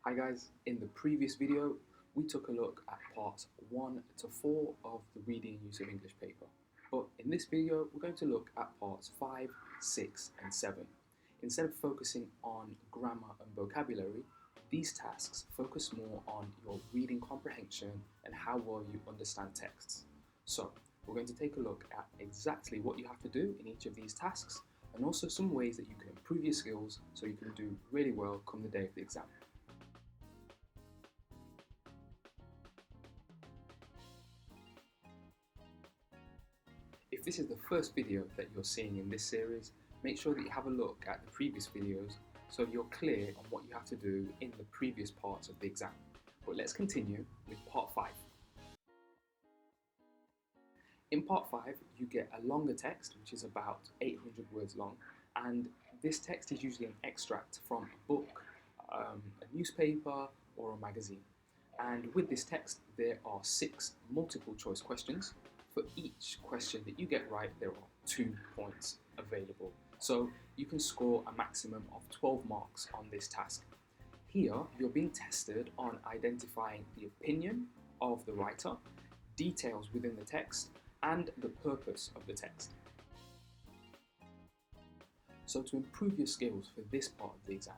Hi guys, in the previous video we took a look at parts 1 to 4 of the reading and use of English paper. But in this video we're going to look at parts 5, 6 and 7. Instead of focusing on grammar and vocabulary, these tasks focus more on your reading comprehension and how well you understand texts. So we're going to take a look at exactly what you have to do in each of these tasks and also some ways that you can improve your skills so you can do really well come the day of the exam. If this is the first video that you're seeing in this series, make sure that you have a look at the previous videos so you're clear on what you have to do in the previous parts of the exam. But let's continue with part 5. In part 5, you get a longer text, which is about 800 words long, and this text is usually an extract from a book, a newspaper, or a magazine. And with this text, there are 6 multiple choice questions. For each question that you get right, there are 2 points available. So you can score a maximum of 12 marks on this task. Here, you're being tested on identifying the opinion of the writer, details within the text, and the purpose of the text. So to improve your skills for this part of the exam,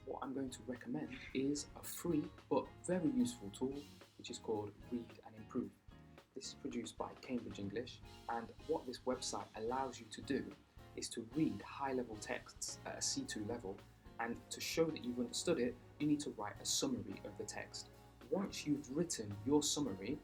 what I'm going to recommend is a free but very useful tool which is called Read and Improve. This is produced by Cambridge English, and what this website allows you to do is to read high-level texts at a C2 level, and to show that you've understood it, you need to write a summary of the text. Once you've written your summary,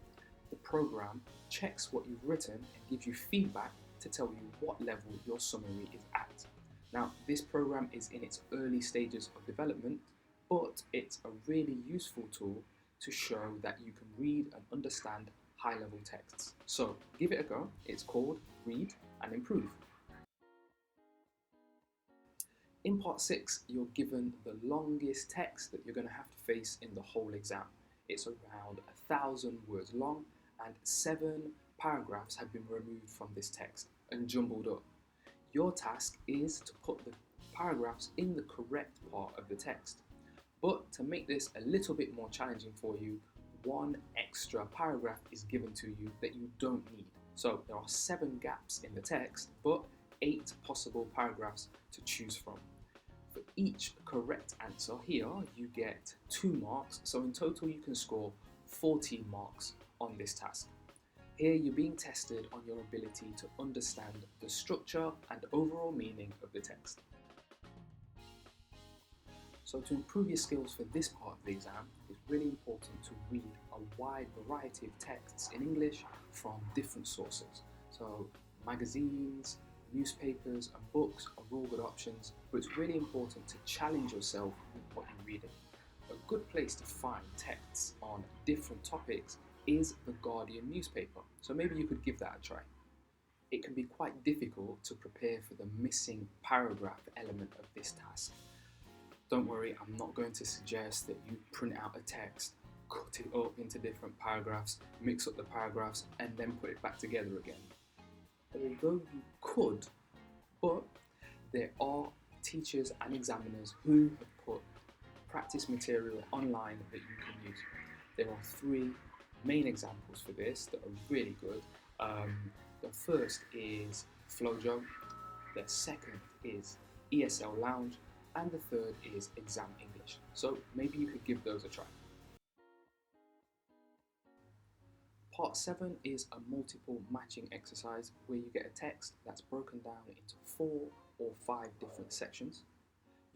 the program checks what you've written and gives you feedback to tell you what level your summary is at. Now, this program is in its early stages of development, but it's a really useful tool to show that you can read and understand high-level texts. So give it a go. It's called Read and Improve. In part 6, you're given the longest text that you're going to have to face in the whole exam. It's around 1,000 words long, and 7 paragraphs have been removed from this text and jumbled up. Your task is to put the paragraphs in the correct part of the text. But to make this a little bit more challenging for you, 1 extra paragraph is given to you that you don't need. So there are 7 gaps in the text, but 8 possible paragraphs to choose from. For each correct answer here, you get 2 marks, so in total you can score 14 marks on this task. Here you're being tested on your ability to understand the structure and overall meaning of the text. So to improve your skills for this part of the exam, it's really important to read a wide variety of texts in English from different sources. So magazines, newspapers and books are all good options, but it's really important to challenge yourself with what you're reading. A good place to find texts on different topics is the Guardian newspaper, so maybe you could give that a try. It can be quite difficult to prepare for the missing paragraph element of this task. Don't worry, I'm not going to suggest that you print out a text, cut it up into different paragraphs, mix up the paragraphs and then put it back together again. Although you could, but there are teachers and examiners who have put practice material online that you can use. There are 3 main examples for this that are really good. The first is Flojo, the second is ESL Lounge, and the third is Exam English. So maybe you could give those a try. Part 7 is a multiple matching exercise where you get a text that's broken down into 4 or 5 different sections.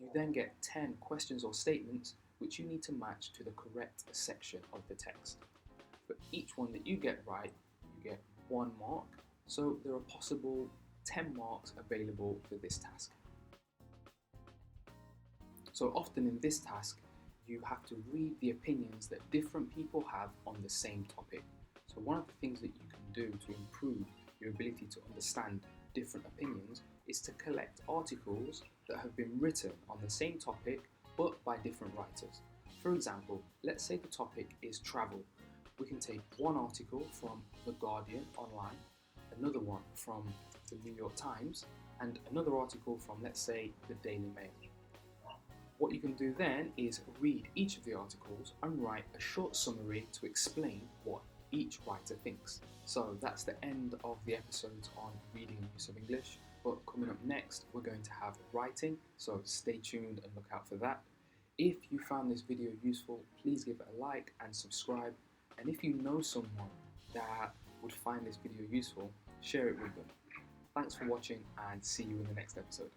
You then get 10 questions or statements which you need to match to the correct section of the text. For each one that you get right, you get 1 mark, so there are possible 10 marks available for this task. So often in this task, you have to read the opinions that different people have on the same topic. So one of the things that you can do to improve your ability to understand different opinions is to collect articles that have been written on the same topic but by different writers. For example, let's say the topic is travel. We can take one article from The Guardian online, another one from the New York Times, and another article from, let's say, the Daily Mail. What you can do then is read each of the articles and write a short summary to explain what each writer thinks. So that's the end of the episodes on reading and use of English. But coming up next, we're going to have writing, so stay tuned and look out for that. If you found this video useful, please give it a like and subscribe. And if you know someone that would find this video useful, share it with them. Thanks for watching and see you in the next episode.